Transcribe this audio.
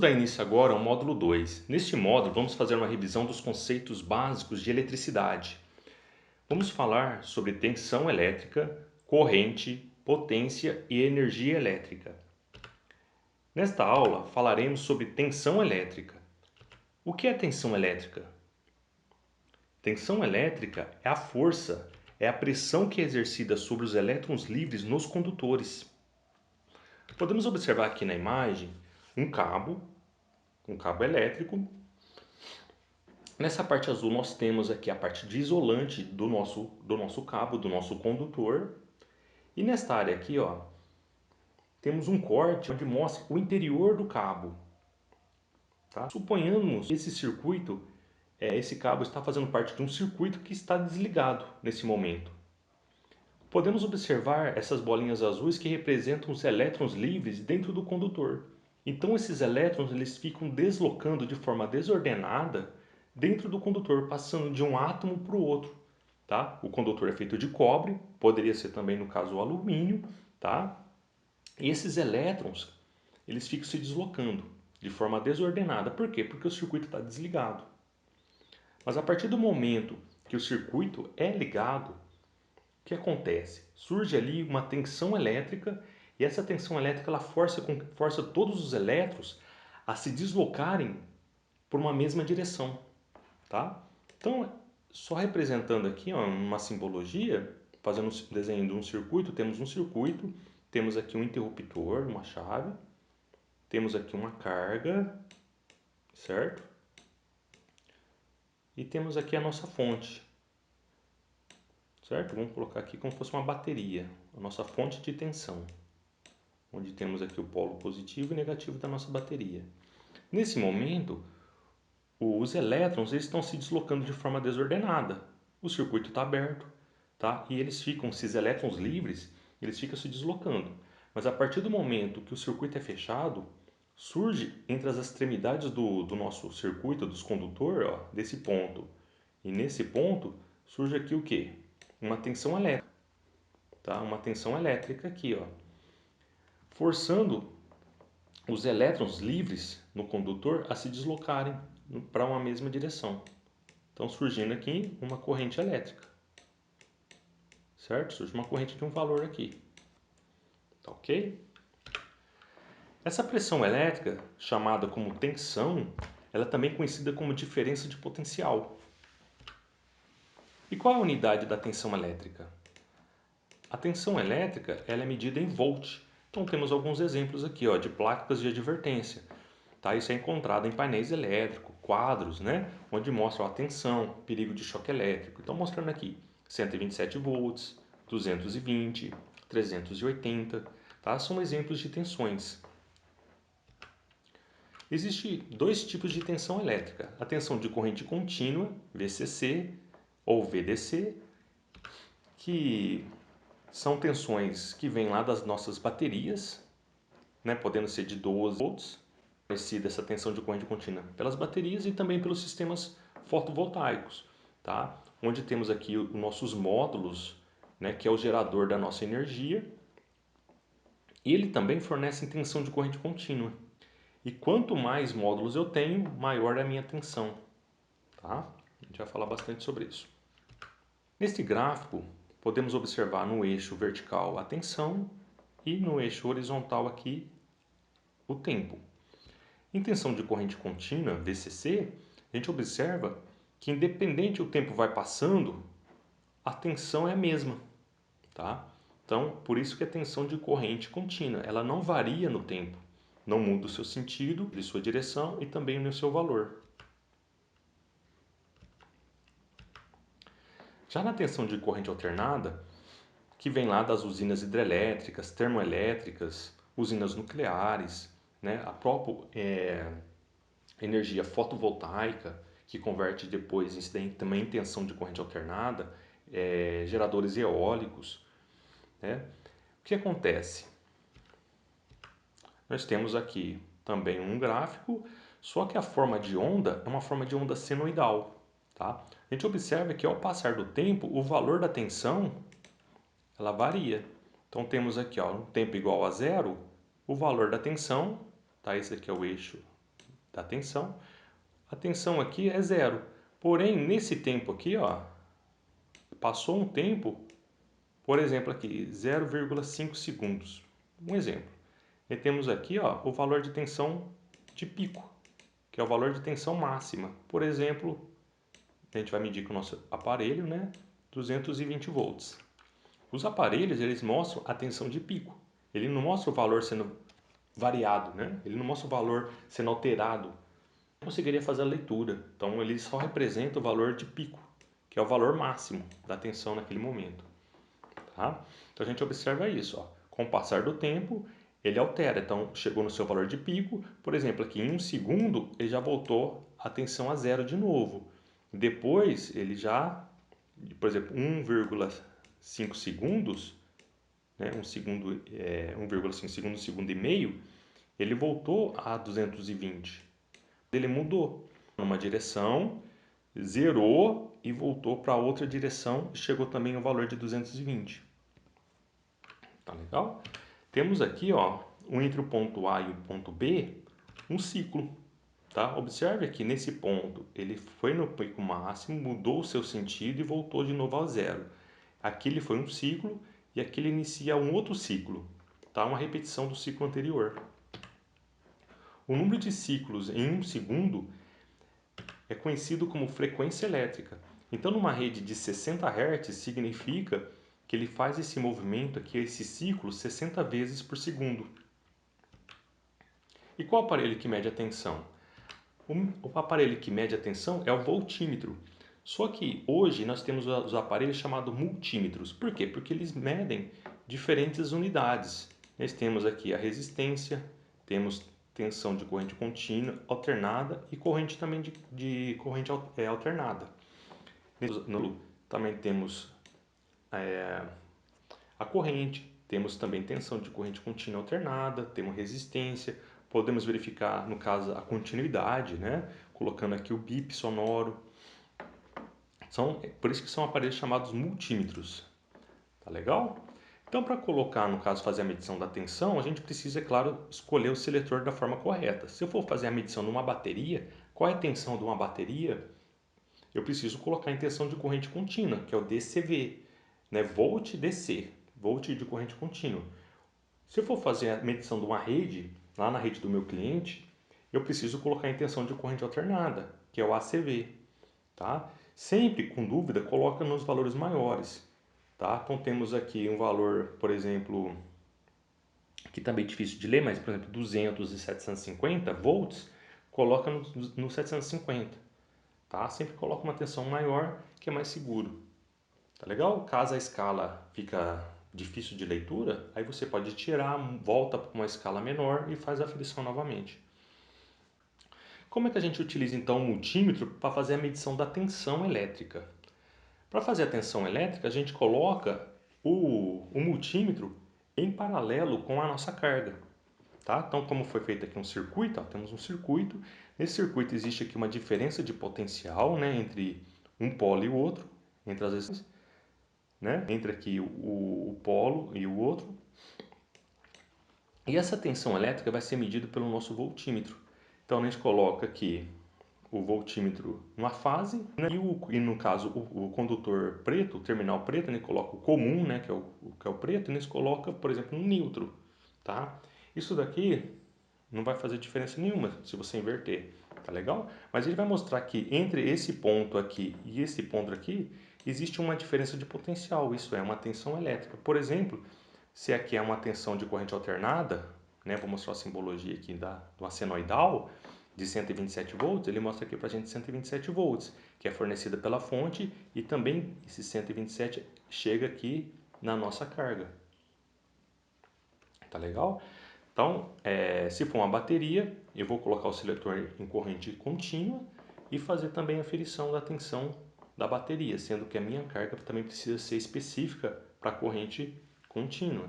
Dar início agora ao módulo 2. Neste módulo, vamos fazer uma revisão dos conceitos básicos de eletricidade. Vamos falar sobre tensão elétrica, corrente, potência e energia elétrica. Nesta aula, falaremos sobre tensão elétrica. O que é tensão elétrica? Tensão elétrica é a força, é a pressão que é exercida sobre os elétrons livres nos condutores. Podemos observar aqui na imagem um cabo elétrico. Nessa parte azul nós temos aqui a parte de isolante do nosso cabo, do nosso condutor. E nesta área aqui, ó, temos um corte onde mostra o interior do cabo. Tá? Suponhamos que esse circuito, esse cabo está fazendo parte de um circuito que está desligado nesse momento. Podemos observar essas bolinhas azuis que representam os elétrons livres dentro do condutor. Então esses elétrons eles ficam deslocando de forma desordenada dentro do condutor, passando de um átomo para o outro. Tá? O condutor é feito de cobre, poderia ser também no caso o alumínio. Tá? E esses elétrons eles ficam se deslocando de forma desordenada. Por quê? Porque o circuito está desligado. Mas a partir do momento que o circuito é ligado, o que acontece? Surge ali uma tensão elétrica e essa tensão elétrica ela força todos os elétrons a se deslocarem por uma mesma direção. Tá? Então, só representando aqui ó, uma simbologia, fazendo um desenho de um circuito, temos aqui um interruptor, uma chave, temos aqui uma carga, certo? E temos aqui a nossa fonte, certo? Vamos colocar aqui como se fosse uma bateria, a nossa fonte de tensão, onde temos aqui o polo positivo e negativo da nossa bateria. Nesse momento, os elétrons eles estão se deslocando de forma desordenada. O circuito está aberto, tá? E esses elétrons livres, eles ficam se deslocando. Mas a partir do momento que o circuito é fechado, surge entre as extremidades do nosso circuito, dos condutores, ó, desse ponto. E nesse ponto surge aqui o quê? Uma tensão elétrica, tá? Uma tensão elétrica aqui, ó, forçando os elétrons livres no condutor a se deslocarem para uma mesma direção. Então surgindo aqui uma corrente elétrica, certo? Surge uma corrente de um valor aqui, tá ok? Essa pressão elétrica, chamada como tensão, ela é também conhecida como diferença de potencial. E qual é a unidade da tensão elétrica? A tensão elétrica ela é medida em volt. Então temos alguns exemplos aqui ó, de placas de advertência. Tá? Isso é encontrado em painéis elétricos, quadros, né? Onde mostram a tensão, perigo de choque elétrico. Então mostrando aqui 127 volts, 220, 380. Tá? São exemplos de tensões. Existem dois tipos de tensão elétrica. A tensão de corrente contínua, VCC ou VDC, que são tensões que vêm lá das nossas baterias, né, podendo ser de 12 volts, conhecida essa tensão de corrente contínua pelas baterias e também pelos sistemas fotovoltaicos, tá? Onde temos aqui os nossos módulos, né, que é o gerador da nossa energia, e ele também fornece tensão de corrente contínua. E quanto mais módulos eu tenho, maior é a minha tensão, tá? A gente vai falar bastante sobre isso. Neste gráfico, podemos observar no eixo vertical a tensão e no eixo horizontal aqui o tempo. Em tensão de corrente contínua, VCC, a gente observa que independente o tempo vai passando, a tensão é a mesma, tá? Então, por isso que a tensão de corrente contínua, ela não varia no tempo, não muda o seu sentido, de sua direção e também no seu valor. Já na tensão de corrente alternada, que vem lá das usinas hidrelétricas, termoelétricas, usinas nucleares, né? A própria energia fotovoltaica, que converte depois também em tensão de corrente alternada, geradores eólicos. Né? O que acontece? Nós temos aqui também um gráfico, só que a forma de onda é uma forma de onda senoidal. Tá? A gente observa que ao passar do tempo, o valor da tensão ela varia. Então temos aqui ó, um tempo igual a zero, o valor da tensão, tá? Esse aqui é o eixo da tensão. A tensão aqui é zero. Porém, nesse tempo aqui, ó, passou um tempo, por exemplo aqui, 0,5 segundos. Um exemplo. E temos aqui, ó, o valor de tensão de pico, que é o valor de tensão máxima. Por exemplo, a gente vai medir com o nosso aparelho, né? 220 volts. Os aparelhos, eles mostram a tensão de pico. Ele não mostra o valor sendo variado, né? Ele não mostra o valor sendo alterado. Não conseguiria fazer a leitura. Então, ele só representa o valor de pico, que é o valor máximo da tensão naquele momento. Tá? Então, a gente observa isso. Ó. Com o passar do tempo, ele altera. Então, chegou no seu valor de pico. Por exemplo, aqui em 1 segundo, ele já voltou a tensão a zero de novo. Depois, ele já, por exemplo, 1,5 segundos, né, 1,5 segundos, 1,5 segundos, ele voltou a 220. Ele mudou numa direção, zerou e voltou para outra direção e chegou também ao valor de 220. Tá legal? Temos aqui, ó, entre o ponto A e o ponto B, um ciclo. Tá? Observe aqui nesse ponto, ele foi no pico máximo, mudou o seu sentido e voltou de novo ao zero. Aqui ele foi um ciclo e aqui ele inicia um outro ciclo, tá? Uma repetição do ciclo anterior. O número de ciclos em 1 segundo é conhecido como frequência elétrica. Então, numa rede de 60 Hz, significa que ele faz esse movimento aqui, esse ciclo, 60 vezes por segundo. E qual aparelho que mede a tensão? O aparelho que mede a tensão é o voltímetro. Só que hoje nós temos os aparelhos chamados multímetros. Por quê? Porque eles medem diferentes unidades. Nós temos aqui a resistência, temos tensão de corrente contínua, alternada e corrente também de corrente alternada. Também temos a corrente, temos também tensão de corrente contínua alternada, temos resistência, podemos verificar, no caso, a continuidade, né? Colocando aqui o bip sonoro. Por isso que são aparelhos chamados multímetros. Tá legal? Então, para colocar, no caso, fazer a medição da tensão, a gente precisa, é claro, escolher o seletor da forma correta. Se eu for fazer a medição de uma bateria, qual é a tensão de uma bateria? Eu preciso colocar em tensão de corrente contínua, que é o DCV, né? Volt DC, volt de corrente contínua. Se eu for fazer a medição de uma rede, lá na rede do meu cliente, eu preciso colocar em tensão de corrente alternada, que é o ACV. Tá? Sempre com dúvida, coloca nos valores maiores. Tá? Então temos aqui um valor, por exemplo, que também é difícil de ler, mas por exemplo 200 e 750 volts, coloca no 750. Tá? Sempre coloca uma tensão maior, que é mais seguro. Tá legal? Caso a escala fica difícil de leitura, aí você pode tirar, volta para uma escala menor e faz a aferição novamente. Como é que a gente utiliza então o multímetro para fazer a medição da tensão elétrica? Para fazer a tensão elétrica, a gente coloca o multímetro em paralelo com a nossa carga. Tá? Então, como foi feito aqui um circuito, ó, temos um circuito. Nesse circuito existe aqui uma diferença de potencial, né, entre um polo e o outro, entre as resistências, né, entre aqui o polo e o outro. E essa tensão elétrica vai ser medida pelo nosso voltímetro. Então, a gente coloca aqui o voltímetro numa fase, né? E no caso o condutor preto, o terminal preto, ele coloca o comum, né, que é o preto, e eles coloca, por exemplo, no neutro, tá? Isso daqui não vai fazer diferença nenhuma se você inverter, tá legal? Mas ele vai mostrar que entre esse ponto aqui e esse ponto aqui existe uma diferença de potencial, isso é uma tensão elétrica. Por exemplo, se aqui é uma tensão de corrente alternada, né, vou mostrar a simbologia aqui do senoidal, de 127 volts, ele mostra aqui para a gente 127 volts, que é fornecida pela fonte e também esse 127 chega aqui na nossa carga. Tá legal? Então, se for uma bateria, eu vou colocar o seletor em corrente contínua e fazer também a aferição da tensão da bateria, sendo que a minha carga também precisa ser específica para a corrente contínua.